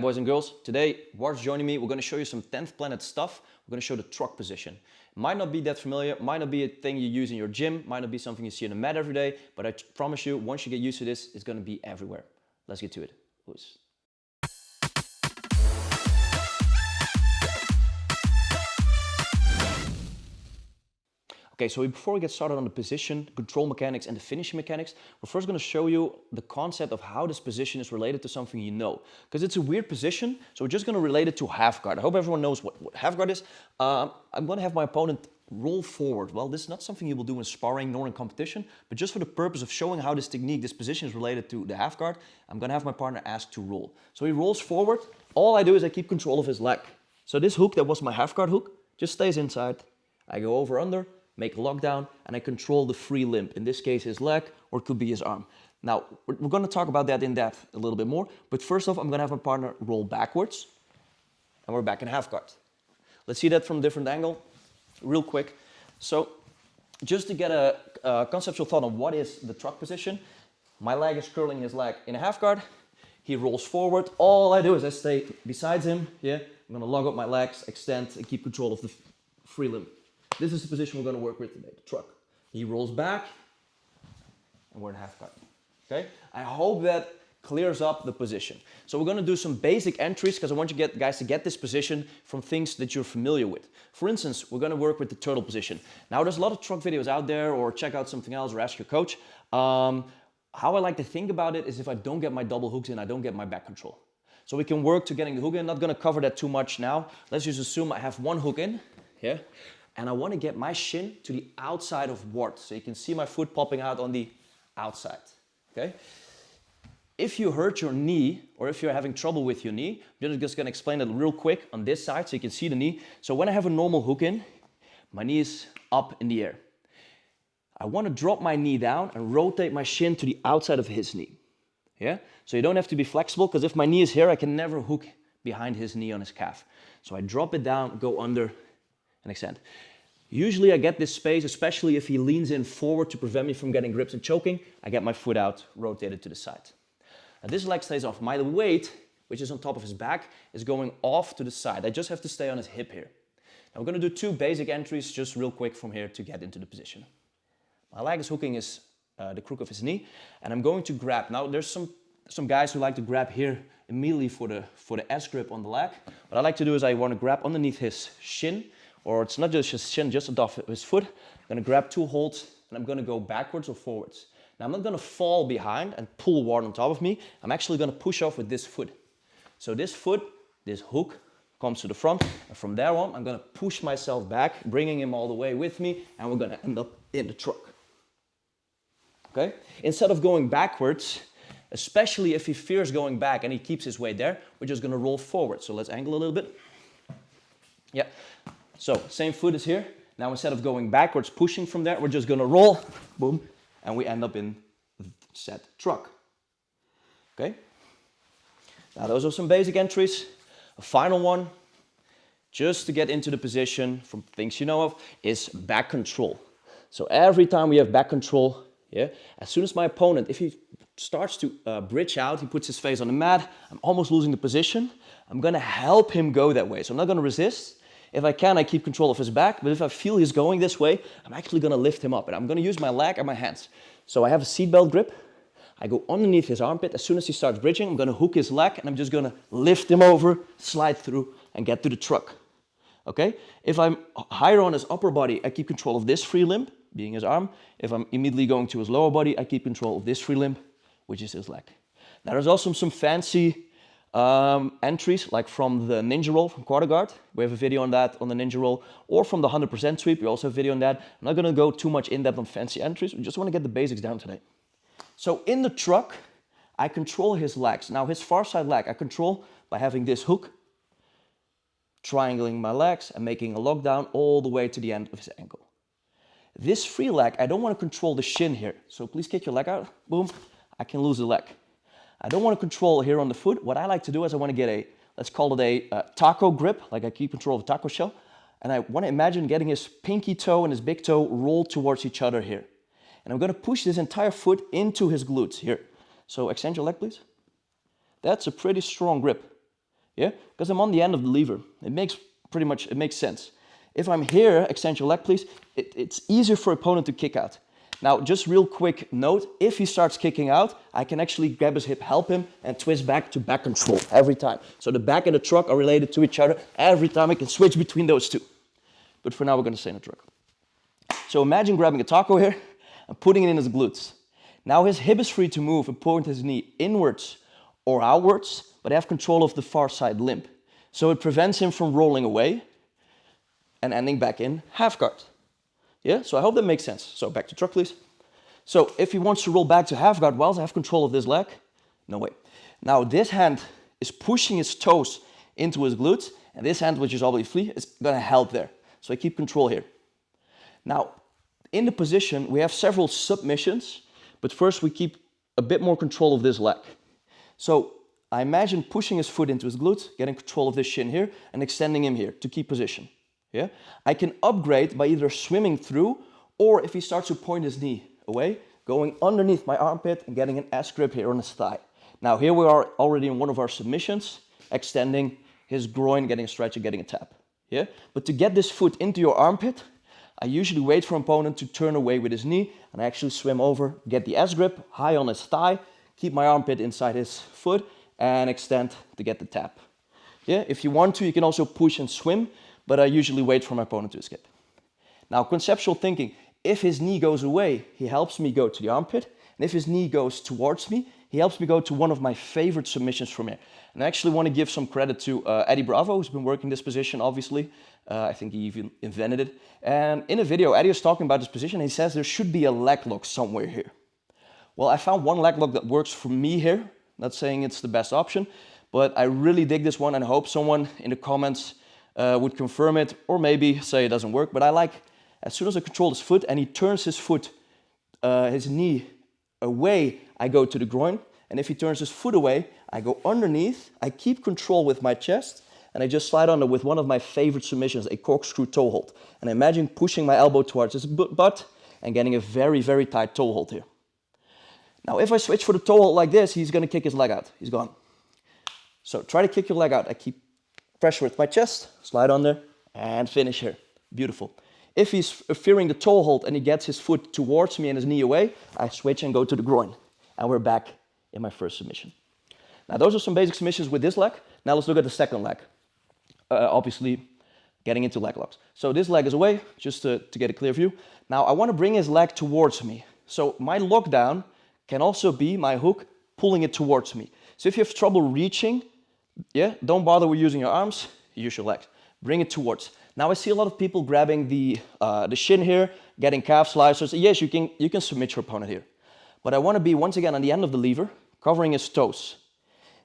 boys and girls. Today, War's joining me. We're going to show you some 10th planet stuff. We're going to show the truck position. Might not be that familiar, might not be a thing you use in your gym, might not be something you see on the mat every day, but I promise you, once you get used to this, it's going to be everywhere. Let's get to it. Oops. Okay, so before we get started on the position, control mechanics and the finishing mechanics, we're first going to show you the concept of how this position is related to something you know. Because it's a weird position, so we're just going to relate it to half guard. I hope everyone knows what half guard is. I'm going to have my opponent roll forward. Well, this is not something you will do in sparring nor in competition, but just for the purpose of showing how this technique, this position is related to the half guard, I'm going to have my partner ask to roll. So he rolls forward. All I do is I keep control of his leg. So this hook that was my half guard hook just stays inside. I go over under, make a lockdown, and I control the free limb. In this case, his leg, or it could be his arm. Now, we're going to talk about that in depth a little bit more, but first off, I'm going to have my partner roll backwards, and we're back in half guard. Let's see that from a different angle, real quick. So, just to get a conceptual thought on what is the truck position, my leg is curling his leg in a half guard, he rolls forward, all I do is I stay beside him, yeah? I'm going to log up my legs, extend, and keep control of the free limb. This is the position we're going to work with today, the truck. He rolls back, and we're in half guard. Okay? I hope that clears up the position. So we're going to do some basic entries because I want you guys to get this position from things that you're familiar with. For instance, we're going to work with the turtle position. Now, there's a lot of truck videos out there, or check out something else, or ask your coach. How I like to think about it is if I don't get my double hooks in, I don't get my back control. So we can work to getting the hook in. Not going to cover that too much now. Let's just assume I have one hook in. Yeah. And I want to get my shin to the outside of ward. So you can see my foot popping out on the outside. Okay? If you hurt your knee, or if you're having trouble with your knee, I'm just going to explain it real quick on this side so you can see the knee. So when I have a normal hook in, my knee is up in the air. I want to drop my knee down and rotate my shin to the outside of his knee. Yeah? So you don't have to be flexible, because if my knee is here, I can never hook behind his knee on his calf. So I drop it down, go under, and extend. Usually I get this space, especially if he leans in forward to prevent me from getting grips and choking. I get my foot out, rotated to the side. Now this leg stays off. My weight, which is on top of his back, is going off to the side. I just have to stay on his hip here. Now we're going to do two basic entries just real quick from here to get into the position. My leg is hooking the crook of his knee, and I'm going to grab. Now there's some guys who like to grab here immediately for the S grip on the leg. What I like to do is I want to grab underneath his shin, or it's not just his shin, just above his foot. I'm going to grab two holds, and I'm going to go backwards or forwards. Now I'm not going to fall behind and pull Ward on top of me. I'm actually going to push off with this foot. So this foot, this hook, comes to the front, and from there on, I'm going to push myself back, bringing him all the way with me, and we're going to end up in the truck. Okay? Instead of going backwards, especially if he fears going back and he keeps his weight there, we're just going to roll forward. So let's angle a little bit. Yeah. So, same foot is here. Now instead of going backwards, pushing from there, we're just going to roll, boom, and we end up in set truck. Okay? Now those are some basic entries. A final one, just to get into the position from things you know of, is back control. So every time we have back control, yeah, as soon as my opponent, if he starts to bridge out, he puts his face on the mat, I'm almost losing the position, I'm going to help him go that way. So I'm not going to resist. If I can, I keep control of his back, but if I feel he's going this way, I'm actually going to lift him up, and I'm going to use my leg and my hands. So I have a seatbelt grip. I go underneath his armpit. As soon as he starts bridging, I'm going to hook his leg, and I'm just going to lift him over, slide through, and get to the truck. Okay? If I'm higher on his upper body, I keep control of this free limb, being his arm. If I'm immediately going to his lower body, I keep control of this free limb, which is his leg. Now there's also some fancy entries, like from the ninja roll from quarter guard. We have a video on that on the ninja roll, or from the 100% sweep. We also have a video on that. I'm not going to go too much in depth on fancy entries. We just want to get the basics down today. So in the truck, I control his legs. Now his far side leg, I control by having this hook, triangling my legs and making a lockdown all the way to the end of his ankle. This free leg, I don't want to control the shin here. So please kick your leg out. Boom. I can lose the leg. I don't want to control here on the foot. What I like to do is I want to get a, let's call it a taco grip, like I keep control of a taco shell. And I want to imagine getting his pinky toe and his big toe rolled towards each other here. And I'm going to push this entire foot into his glutes here. So extend your leg, please. That's a pretty strong grip. Yeah, because I'm on the end of the lever. It makes sense. If I'm here, extend your leg please, it's easier for opponent to kick out. Now, just real quick note, if he starts kicking out, I can actually grab his hip, help him, and twist back to back control every time. So the back and the truck are related to each other. Every time I can switch between those two. But for now, we're gonna stay in the truck. So imagine grabbing a taco here and putting it in his glutes. Now his hip is free to move and point his knee inwards or outwards, but I have control of the far side limb. So it prevents him from rolling away and ending back in half guard. Yeah, so I hope that makes sense. So back to truck, please. So if he wants to roll back to half guard whilst I have control of this leg, no way. Now this hand is pushing his toes into his glutes, and this hand, which is obviously free, is gonna help there. So I keep control here. Now, in the position, we have several submissions, but first we keep a bit more control of this leg. So I imagine pushing his foot into his glutes, getting control of this shin here, and extending him here to keep position. Yeah? I can upgrade by either swimming through, or if he starts to point his knee away, going underneath my armpit and getting an S grip here on his thigh. Now here we are already in one of our submissions, extending his groin, getting a stretch and getting a tap. Yeah? But to get this foot into your armpit, I usually wait for an opponent to turn away with his knee, and I actually swim over, get the S grip high on his thigh, keep my armpit inside his foot, and extend to get the tap. Yeah? If you want to, you can also push and swim, but I usually wait for my opponent to escape. Now, conceptual thinking, if his knee goes away, he helps me go to the armpit, and if his knee goes towards me, he helps me go to one of my favorite submissions from here. And I actually want to give some credit to Eddie Bravo, who's been working this position, obviously. I think he even invented it. And in a video, Eddie was talking about this position, and he says there should be a leg lock somewhere here. Well, I found one leg lock that works for me here. Not saying it's the best option, but I really dig this one, and I hope someone in the comments would confirm it, or maybe say it doesn't work. But I like, as soon as I control his foot and he turns his foot, his knee away, I go to the groin. And if he turns his foot away, I go underneath, I keep control with my chest, and I just slide under with one of my favorite submissions, a corkscrew toe hold. And imagine pushing my elbow towards his butt and getting a very, very tight toe hold here. Now, if I switch for the toe hold like this, he's gonna kick his leg out. He's gone. So try to kick your leg out. I keep pressure with my chest, slide under, and finish here. Beautiful. If he's fearing the toe hold and he gets his foot towards me and his knee away, I switch and go to the groin. And we're back in my first submission. Now, those are some basic submissions with this leg. Now let's look at the second leg. Obviously, getting into leg locks. So this leg is away, just to get a clear view. Now, I want to bring his leg towards me. So my lockdown can also be my hook pulling it towards me. So if you have trouble reaching, yeah, don't bother with using your arms, use your legs. Bring it towards. Now I see a lot of people grabbing the shin here, getting calf slicers. Yes, you can submit your opponent here. But I want to be, once again, on the end of the lever, covering his toes.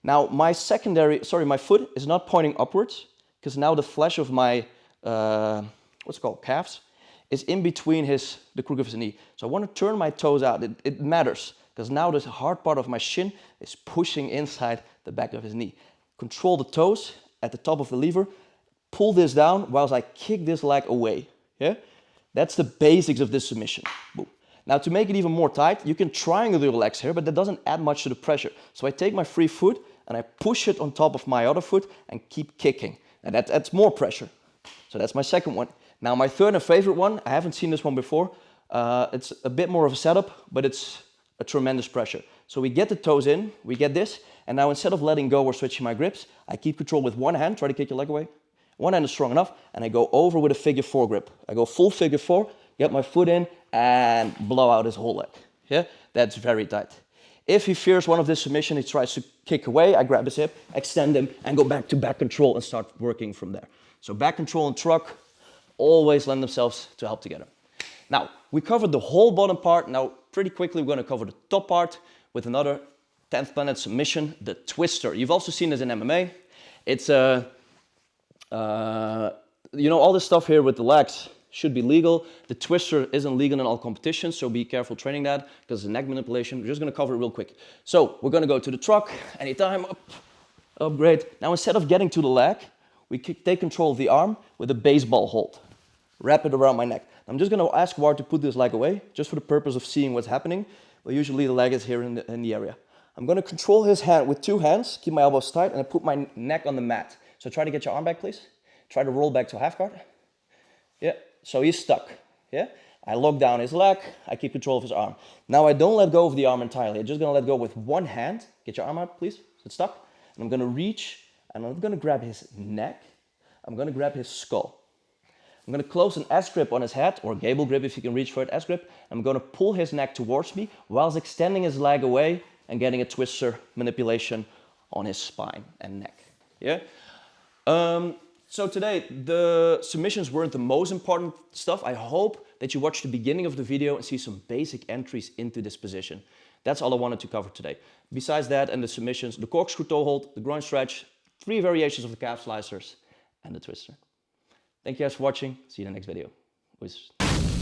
Now my foot is not pointing upwards, because now the flesh of my, calves, is in between the crook of his knee. So I want to turn my toes out. It matters, because now the hard part of my shin is pushing inside the back of his knee. Control the toes at the top of the lever, pull this down whilst I kick this leg away. Yeah? That's the basics of this submission. Boom. Now to make it even more tight, you can triangle your legs here, but that doesn't add much to the pressure. So I take my free foot and I push it on top of my other foot and keep kicking. And that adds more pressure. So that's my second one. Now my third and favorite one, I haven't seen this one before. It's a bit more of a setup, but it's a tremendous pressure. So we get the toes in, we get this, and now instead of letting go or switching my grips, I keep control with one hand, try to kick your leg away. One hand is strong enough, and I go over with a figure four grip. I go full figure four, get my foot in, and blow out his whole leg. Yeah, that's very tight. If he fears one of this submission, he tries to kick away, I grab his hip, extend him, and go back to back control and start working from there. So back control and truck always lend themselves to help together. Now, we covered the whole bottom part. Now, pretty quickly, we're going to cover the top part with another 10th planet submission, the twister. You've also seen this in MMA. It's all this stuff here with the legs should be legal. The twister isn't legal in all competitions, so be careful training that because it's neck manipulation. We're just going to cover it real quick. So we're going to go to the truck. Anytime, up, great. Now instead of getting to the leg, we take control of the arm with a baseball hold. Wrap it around my neck. I'm just going to ask Ward to put this leg away, just for the purpose of seeing what's happening. Well, usually the leg is here in the area. I'm gonna control his hand with 2 hands, keep my elbows tight, and I put my neck on the mat. So try to get your arm back, please. Try to roll back to half guard. Yeah, so he's stuck, yeah? I lock down his leg, I keep control of his arm. Now I don't let go of the arm entirely, I'm just gonna let go with 1 hand. Get your arm out, please, so it's stuck. And I'm gonna reach, and I'm gonna grab his neck, I'm gonna grab his skull. I'm gonna close an S grip on his head, or gable grip if you can reach for it, S grip. I'm gonna pull his neck towards me, whilst extending his leg away and getting a twister manipulation on his spine and neck, yeah? So today, the submissions weren't the most important stuff. I hope that you watch the beginning of the video and see some basic entries into this position. That's all I wanted to cover today. Besides that and the submissions, the corkscrew toe hold, the groin stretch, 3 variations of the calf slicers, and the twister. Thank you guys for watching. See you in the next video. Peace.